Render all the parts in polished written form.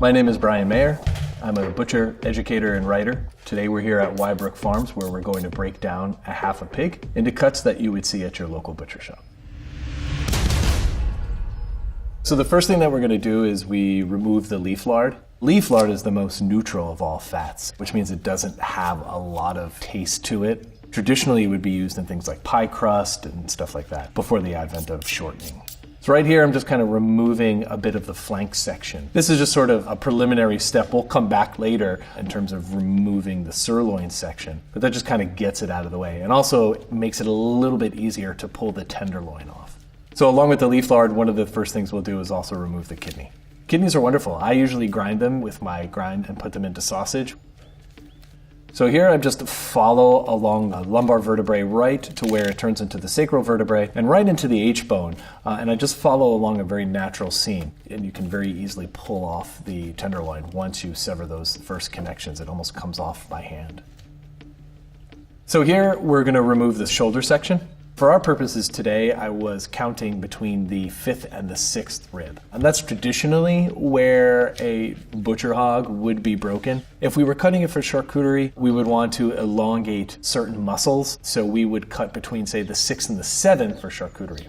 My name is Bryan Mayer. I'm a butcher, educator, and writer. Today we're here at Wyebrook Farms where we're going to break down a half a pig into cuts that you would see at your local butcher shop. So the first thing that we're going to do is we remove the leaf lard. Leaf lard is the most neutral of all fats, which means it doesn't have a lot of taste to it. Traditionally, it would be used in things like pie crust and stuff like that before the advent of shortening. So right here, I'm just kind of removing a bit of the flank section. This is just sort of a preliminary step. We'll come back later in terms of removing the sirloin section, but that just kind of gets it out of the way and also makes it a little bit easier to pull the tenderloin off. So along with the leaf lard, one of the first things we'll do is also remove the kidney. Kidneys are wonderful. I usually grind them with my grind and put them into sausage. So here I just follow along the lumbar vertebrae right to where it turns into the sacral vertebrae and right into the H-bone. And I just follow along a very natural seam. And you can very easily pull off the tenderloin once you sever those first connections. It almost comes off by hand. So here we're going to remove the shoulder section. For our purposes today, I was counting between the 5th and the 6th rib. And that's traditionally where a butcher hog would be broken. If we were cutting it for charcuterie, we would want to elongate certain muscles. So we would cut between, say, the 6th and the 7th for charcuterie.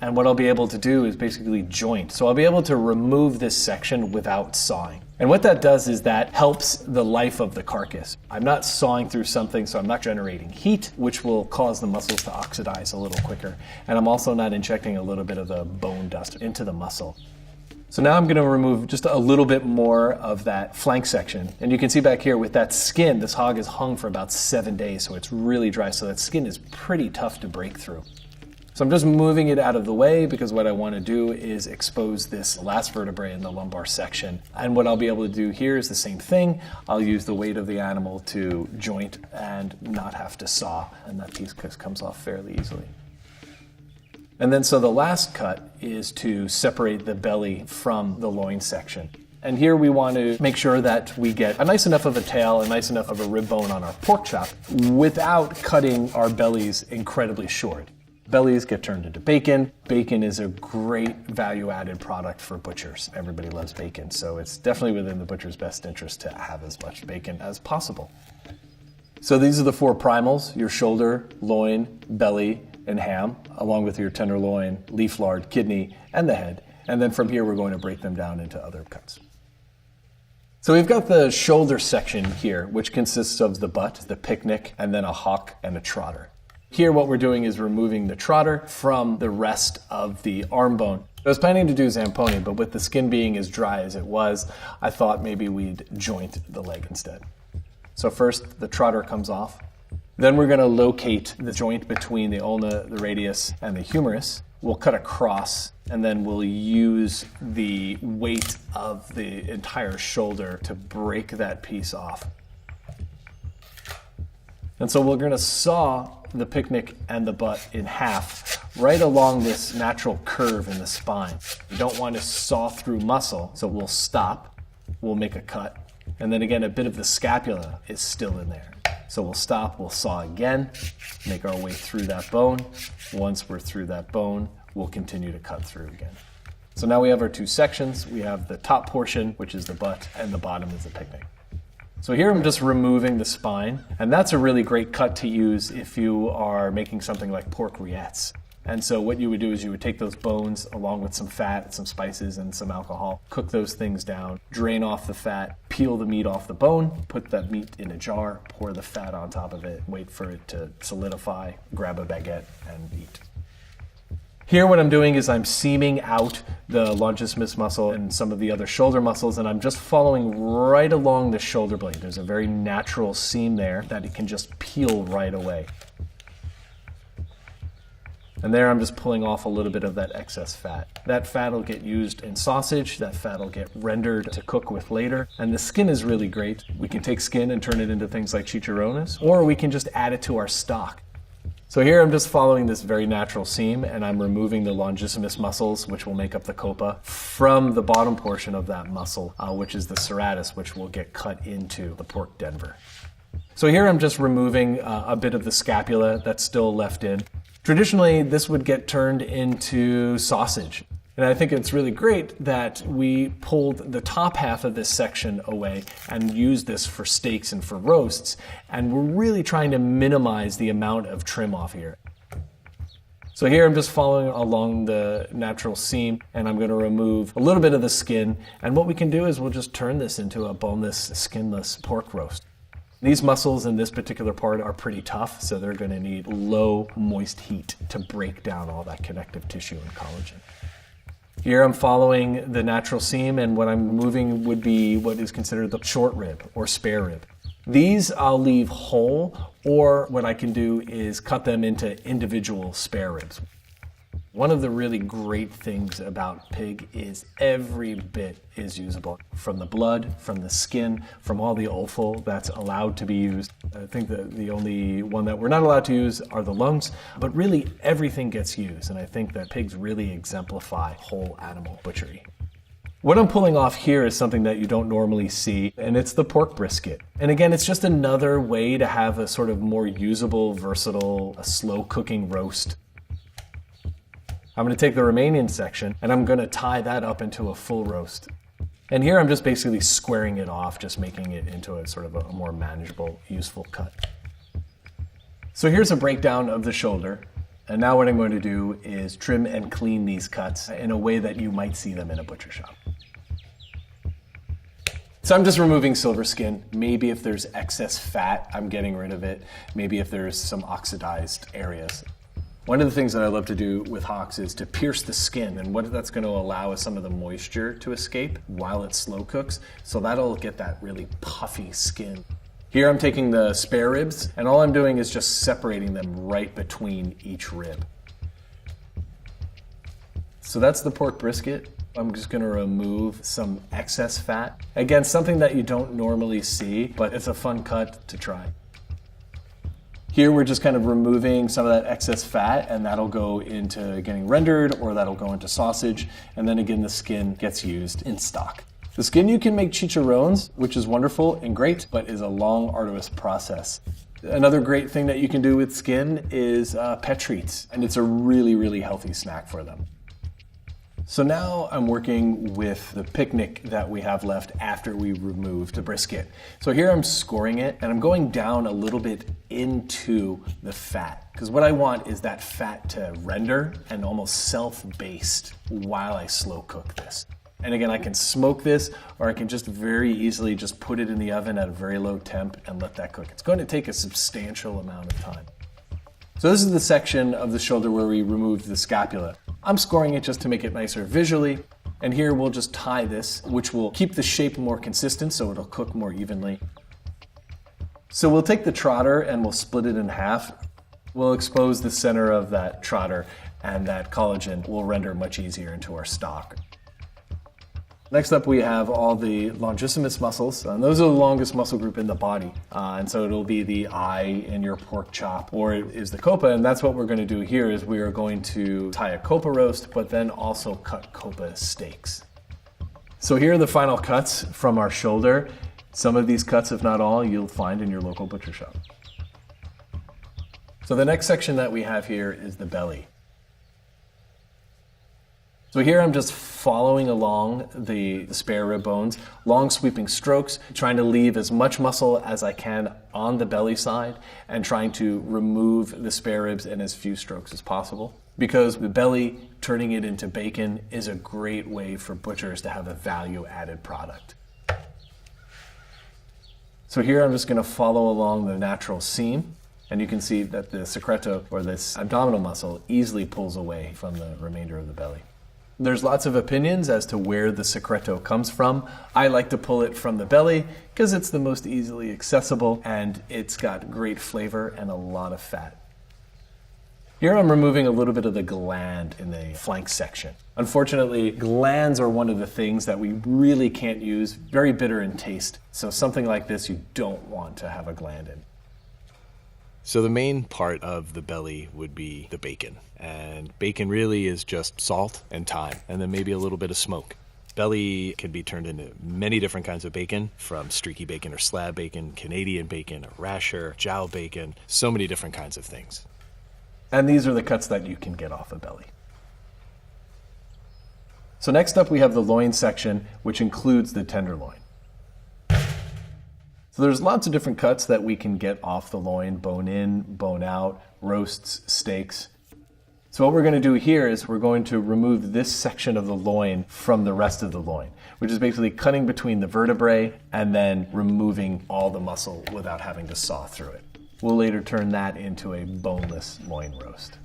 And what I'll be able to do is basically joint. So I'll be able to remove this section without sawing. And what that does is that helps the life of the carcass. I'm not sawing through something, so I'm not generating heat, which will cause the muscles to oxidize a little quicker. And I'm also not injecting a little bit of the bone dust into the muscle. So now I'm going to remove just a little bit more of that flank section. And you can see back here with that skin, this hog is hung for about 7 days, so it's really dry. So that skin is pretty tough to break through. So I'm just moving it out of the way because what I want to do is expose this last vertebrae in the lumbar section. And what I'll be able to do here is the same thing. I'll use the weight of the animal to joint and not have to saw. And that piece comes off fairly easily. And then so the last cut is to separate the belly from the loin section. And here we want to make sure that we get a nice enough of a tail, a nice enough of a rib bone on our pork chop without cutting our bellies incredibly short. Bellies get turned into bacon. Bacon is a great value-added product for butchers. Everybody loves bacon, so it's definitely within the butcher's best interest to have as much bacon as possible. So these are the 4 primals: your shoulder, loin, belly, and ham, along with your tenderloin, leaf lard, kidney, and the head. And then from here, we're going to break them down into other cuts. So we've got the shoulder section here, which consists of the butt, the picnic, and then a hock and a trotter. Here what we're doing is removing the trotter from the rest of the arm bone. I was planning to do zamponi, but with the skin being as dry as it was, I thought maybe we'd joint the leg instead. So first the trotter comes off. Then we're going to locate the joint between the ulna, the radius, and the humerus. We'll cut across, and then we'll use the weight of the entire shoulder to break that piece off. And so we're going to saw the picnic and the butt in half right along this natural curve in the spine. You don't want to saw through muscle, so we'll stop, we'll make a cut, and then again a bit of the scapula is still in there. So we'll stop, we'll saw again, make our way through that bone. Once we're through that bone, we'll continue to cut through again. So now we have our 2 sections. We have the top portion, which is the butt, and the bottom is the picnic. So here I'm just removing the spine, and that's a really great cut to use if you are making something like pork rillettes. And so what you would do is you would take those bones along with some fat, some spices, and some alcohol, cook those things down, drain off the fat, peel the meat off the bone, put that meat in a jar, pour the fat on top of it, wait for it to solidify, grab a baguette, and eat. Here what I'm doing is I'm seaming out the longissimus muscle and some of the other shoulder muscles, and I'm just following right along the shoulder blade. There's a very natural seam there that it can just peel right away. And there I'm just pulling off a little bit of that excess fat. That fat will get used in sausage, that fat will get rendered to cook with later, and the skin is really great. We can take skin and turn it into things like chicharrones, or we can just add it to our stock. So here I'm just following this very natural seam, and I'm removing the longissimus muscles, which will make up the coppa, from the bottom portion of that muscle, which is the serratus, which will get cut into the pork denver. So here I'm just removing a bit of the scapula that's still left in. Traditionally, this would get turned into sausage. And I think it's really great that we pulled the top half of this section away and used this for steaks and for roasts. And we're really trying to minimize the amount of trim off here. So here I'm just following along the natural seam, and I'm going to remove a little bit of the skin. And what we can do is we'll just turn this into a boneless, skinless pork roast. These muscles in this particular part are pretty tough, so they're going to need low, moist heat to break down all that connective tissue and collagen. Here I'm following the natural seam, and what I'm removing would be what is considered the short rib or spare rib. These I'll leave whole, or what I can do is cut them into individual spare ribs. One of the really great things about pig is every bit is usable. From the blood, from the skin, from all the offal that's allowed to be used. I think that the only one that we're not allowed to use are the lungs, but really everything gets used, and I think that pigs really exemplify whole animal butchery. What I'm pulling off here is something that you don't normally see, and it's the pork brisket. And again, it's just another way to have a sort of more usable, versatile, a slow cooking roast. I'm going to take the remaining section and I'm going to tie that up into a full roast. And here I'm just basically squaring it off, just making it into a sort of a more manageable, useful cut. So here's a breakdown of the shoulder. And now what I'm going to do is trim and clean these cuts in a way that you might see them in a butcher shop. So I'm just removing silver skin. Maybe if there's excess fat, I'm getting rid of it. Maybe if there's some oxidized areas. One of the things that I love to do with hocks is to pierce the skin, and what that's going to allow is some of the moisture to escape while it slow cooks, so that'll get that really puffy skin. Here I'm taking the spare ribs, and all I'm doing is just separating them right between each rib. So that's the pork brisket. I'm just going to remove some excess fat. Again, something that you don't normally see, but it's a fun cut to try. Here we're just kind of removing some of that excess fat, and that'll go into getting rendered, or that'll go into sausage, and then again the skin gets used in stock. The skin you can make chicharrones, which is wonderful and great, but is a long, arduous process. Another great thing that you can do with skin is pet treats, and it's a really, really healthy snack for them. So now I'm working with the picnic that we have left after we removed the brisket. So here I'm scoring it, and I'm going down a little bit into the fat, because what I want is that fat to render and almost self-baste while I slow cook this. And again, I can smoke this, or I can just very easily just put it in the oven at a very low temp and let that cook. It's going to take a substantial amount of time. So this is the section of the shoulder where we removed the scapula. I'm scoring it just to make it nicer visually. And here we'll just tie this, which will keep the shape more consistent so it'll cook more evenly. So we'll take the trotter and we'll split it in half. We'll expose the center of that trotter, and that collagen will render much easier into our stock. Next up, we have all the longissimus muscles, and those are the longest muscle group in the body. And so it'll be the eye in your pork chop, or it is the coppa, and that's what we're going to do here is we are going to tie a coppa roast, but then also cut coppa steaks. So here are the final cuts from our shoulder. Some of these cuts, if not all, you'll find in your local butcher shop. So the next section that we have here is the belly. So here I'm just following along the spare rib bones, long sweeping strokes, trying to leave as much muscle as I can on the belly side and trying to remove the spare ribs in as few strokes as possible. Because the belly, turning it into bacon, is a great way for butchers to have a value-added product. So here I'm just going to follow along the natural seam, and you can see that the secreto, or this abdominal muscle, easily pulls away from the remainder of the belly. There's lots of opinions as to where the secreto comes from. I like to pull it from the belly because it's the most easily accessible and it's got great flavor and a lot of fat. Here I'm removing a little bit of the gland in the flank section. Unfortunately, glands are one of the things that we really can't use, very bitter in taste. So something like this you don't want to have a gland in. So the main part of the belly would be the bacon. And bacon really is just salt and thyme, and then maybe a little bit of smoke. Belly can be turned into many different kinds of bacon, from streaky bacon or slab bacon, Canadian bacon, or rasher, jowl bacon, so many different kinds of things. And these are the cuts that you can get off a belly. So next up we have the loin section, which includes the tenderloin. So there's lots of different cuts that we can get off the loin: bone in, bone out, roasts, steaks. So what we're going to do here is we're going to remove this section of the loin from the rest of the loin, which is basically cutting between the vertebrae and then removing all the muscle without having to saw through it. We'll later turn that into a boneless loin roast.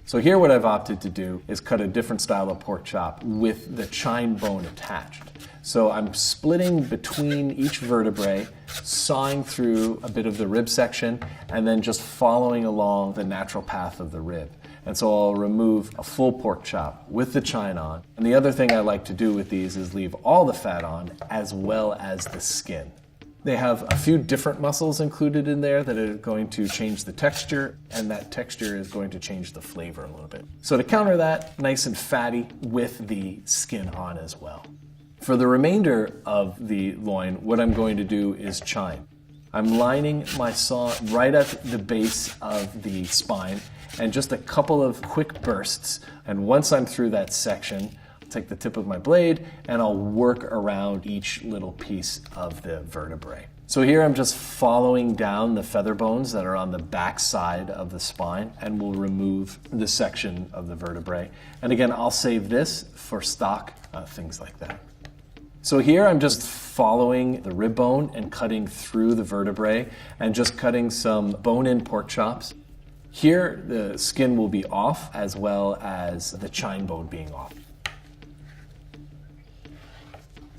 So here what I've opted to do is cut a different style of pork chop with the chine bone attached. So I'm splitting between each vertebrae, sawing through a bit of the rib section, and then just following along the natural path of the rib. And so I'll remove a full pork chop with the chine on. And the other thing I like to do with these is leave all the fat on as well as the skin. They have a few different muscles included in there that are going to change the texture, and that texture is going to change the flavor a little bit. So to counter that, nice and fatty with the skin on as well. For the remainder of the loin, what I'm going to do is chine. I'm lining my saw right at the base of the spine, and just a couple of quick bursts. And once I'm through that section, I'll take the tip of my blade and I'll work around each little piece of the vertebrae. So here I'm just following down the feather bones that are on the back side of the spine, and we'll remove this section of the vertebrae. And again, I'll save this for stock, things like that. So here I'm just following the rib bone and cutting through the vertebrae and just cutting some bone-in pork chops. Here the skin will be off as well as the chine bone being off.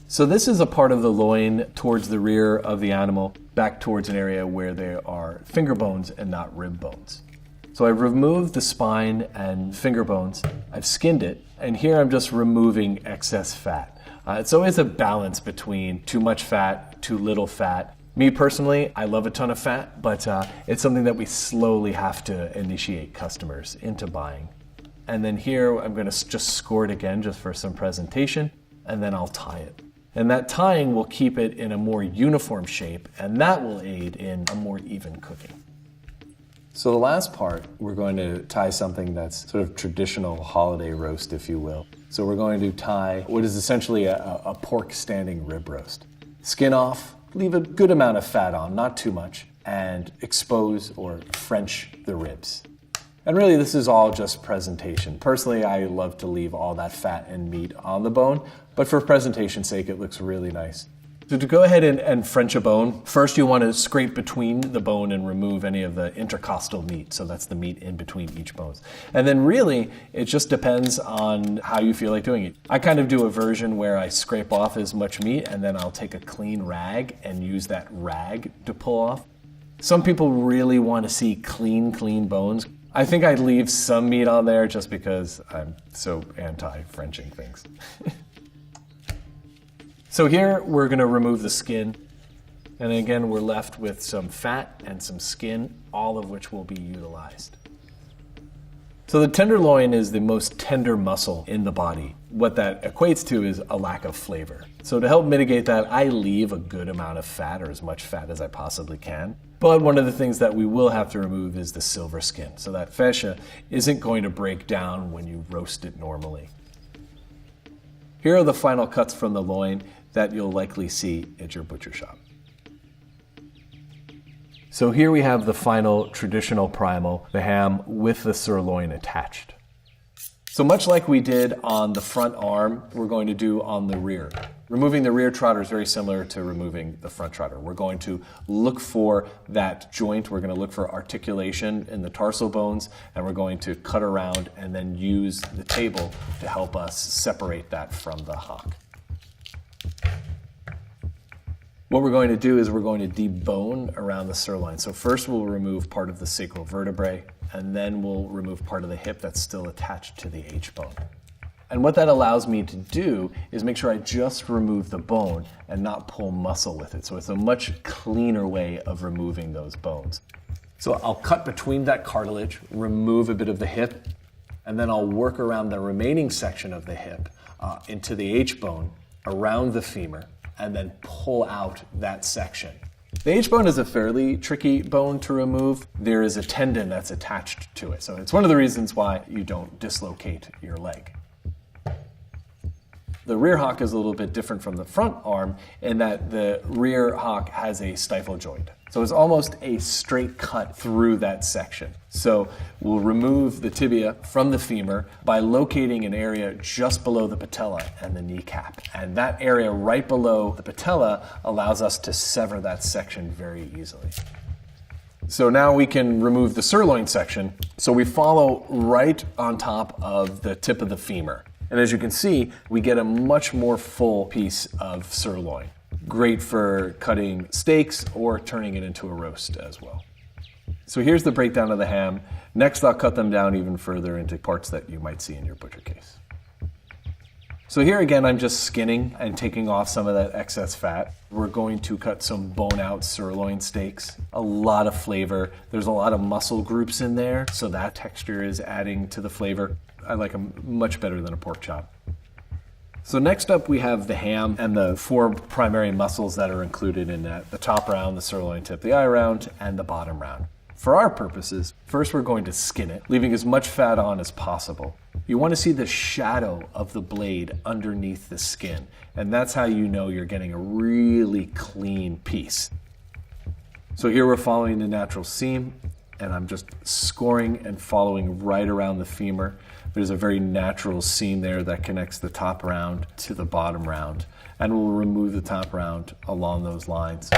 So this is a part of the loin towards the rear of the animal, back towards an area where there are finger bones and not rib bones. So I've removed the spine and finger bones, I've skinned it, and here I'm just removing excess fat. It's always a balance between too much fat, too little fat. Me personally, I love a ton of fat, but it's something that we slowly have to initiate customers into buying. And then here I'm going to just score it again just for some presentation, and then I'll tie it. And that tying will keep it in a more uniform shape, and that will aid in a more even cooking. So the last part, we're going to tie something that's sort of traditional holiday roast, if you will. So we're going to tie what is essentially a pork standing rib roast. Skin off, leave a good amount of fat on, not too much, and expose or French the ribs. And really this is all just presentation. Personally, I love to leave all that fat and meat on the bone, but for presentation's sake, it looks really nice. So to go ahead and French a bone, first you want to scrape between the bone and remove any of the intercostal meat. So that's the meat in between each bones. And then really, it just depends on how you feel like doing it. I kind of do a version where I scrape off as much meat and then I'll take a clean rag and use that rag to pull off. Some people really want to see clean bones. I think I'd leave some meat on there just because I'm so anti-Frenching things. So here we're going to remove the skin, and again we're left with some fat and some skin, all of which will be utilized. So the tenderloin is the most tender muscle in the body. What that equates to is a lack of flavor. So to help mitigate that, I leave a good amount of fat, or as much fat as I possibly can. But one of the things that we will have to remove is the silver skin. So that fascia isn't going to break down when you roast it normally. Here are the final cuts from the loin that you'll likely see at your butcher shop. So here we have the final traditional primal, the ham with the sirloin attached. So much like we did on the front arm, we're going to do on the rear. Removing the rear trotter is very similar to removing the front trotter. We're going to look for that joint, we're going to look for articulation in the tarsal bones, and we're going to cut around and then use the table to help us separate that from the hock. What we're going to do is we're going to debone around the sirloin. So first we'll remove part of the sacral vertebrae, and then we'll remove part of the hip that's still attached to the H-bone. And what that allows me to do is make sure I just remove the bone and not pull muscle with it. So it's a much cleaner way of removing those bones. So I'll cut between that cartilage, remove a bit of the hip, and then I'll work around the remaining section of the hip into the H-bone, around the femur, and then pull out that section. The H-bone is a fairly tricky bone to remove. There is a tendon that's attached to it. So it's one of the reasons why you don't dislocate your leg. The rear hock is a little bit different from the front arm in that the rear hock has a stifle joint. So it's almost a straight cut through that section. So we'll remove the tibia from the femur by locating an area just below the patella and the kneecap. And that area right below the patella allows us to sever that section very easily. So now we can remove the sirloin section. So we follow right on top of the tip of the femur. And as you can see, we get a much more full piece of sirloin. Great for cutting steaks or turning it into a roast as well. So here's the breakdown of the ham. Next, I'll cut them down even further into parts that you might see in your butcher case. So here again, I'm just skinning and taking off some of that excess fat. We're going to cut some bone-out sirloin steaks. A lot of flavor. There's a lot of muscle groups in there, so that texture is adding to the flavor. I like them much better than a pork chop. So next up we have the ham and the 4 primary muscles that are included in that. The top round, the sirloin tip, the eye round, and the bottom round. For our purposes, first we're going to skin it, leaving as much fat on as possible. You want to see the shadow of the blade underneath the skin, and that's how you know you're getting a really clean piece. So here we're following the natural seam, and I'm just scoring and following right around the femur. There's a very natural seam there that connects the top round to the bottom round, and we'll remove the top round along those lines.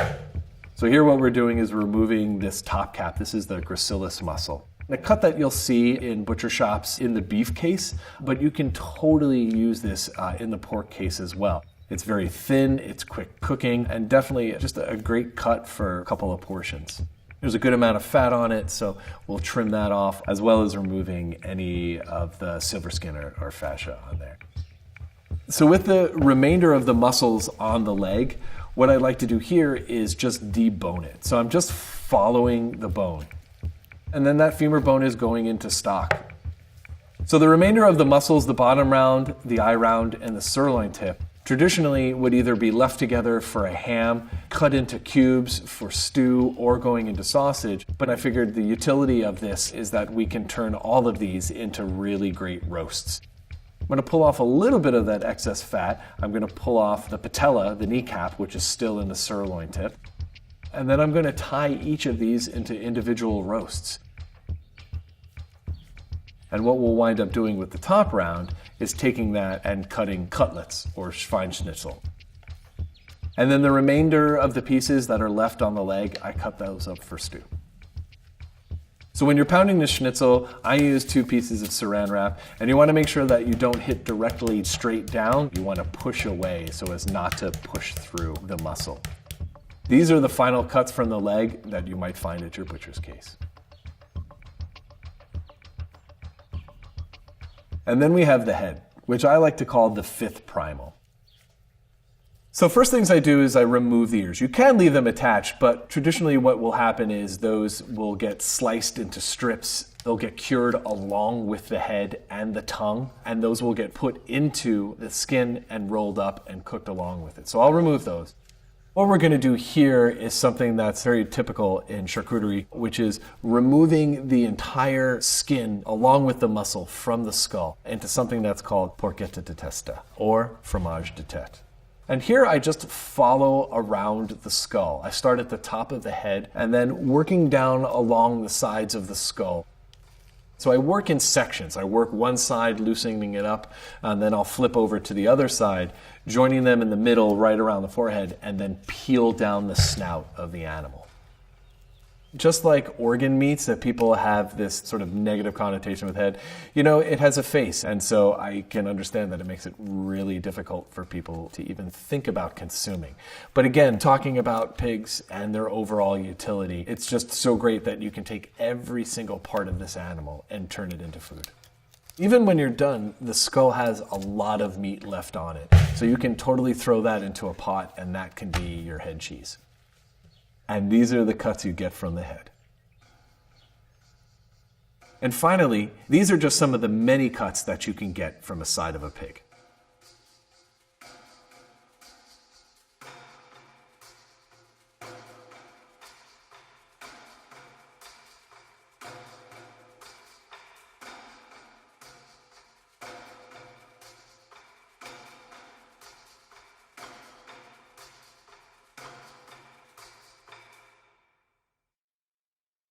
So here what we're doing is removing this top cap. This is the gracilis muscle. The cut that you'll see in butcher shops in the beef case, but you can totally use this in the pork case as well. It's very thin, it's quick cooking, and definitely just a great cut for a couple of portions. There's a good amount of fat on it, so we'll trim that off, as well as removing any of the silver skin or fascia on there. So with the remainder of the muscles on the leg, what I like to do here is just debone it. So I'm just following the bone. And then that femur bone is going into stock. So the remainder of the muscles, the bottom round, the eye round, and the sirloin tip, traditionally would either be left together for a ham, cut into cubes for stew, or going into sausage. But I figured the utility of this is that we can turn all of these into really great roasts. I'm going to pull off a little bit of that excess fat. I'm going to pull off the patella, the kneecap, which is still in the sirloin tip. And then I'm going to tie each of these into individual roasts. And what we'll wind up doing with the top round is taking that and cutting cutlets or Schweinsschnitzel. And then the remainder of the pieces that are left on the leg, I cut those up for stew. So when you're pounding the schnitzel, I use 2 pieces of saran wrap, and you want to make sure that you don't hit directly straight down. You want to push away so as not to push through the muscle. These are the final cuts from the leg that you might find at your butcher's case. And then we have the head, which I like to call the 5th primal. So first things I do is I remove the ears. You can leave them attached, but traditionally what will happen is those will get sliced into strips. They'll get cured along with the head and the tongue, and those will get put into the skin and rolled up and cooked along with it. So I'll remove those. What we're going to do here is something that's very typical in charcuterie, which is removing the entire skin along with the muscle from the skull into something that's called porchetta de testa, or fromage de tête. And here I just follow around the skull. I start at the top of the head and then working down along the sides of the skull. So I work in sections. I work one side, loosening it up, and then I'll flip over to the other side, joining them in the middle right around the forehead, and then peel down the snout of the animal. Just like organ meats that people have this sort of negative connotation with head, you know, it has a face, and so I can understand that it makes it really difficult for people to even think about consuming. But again, talking about pigs and their overall utility, it's just so great that you can take every single part of this animal and turn it into food. Even when you're done, the skull has a lot of meat left on it, so you can totally throw that into a pot and that can be your head cheese. And these are the cuts you get from the head. And finally, these are just some of the many cuts that you can get from a side of a pig.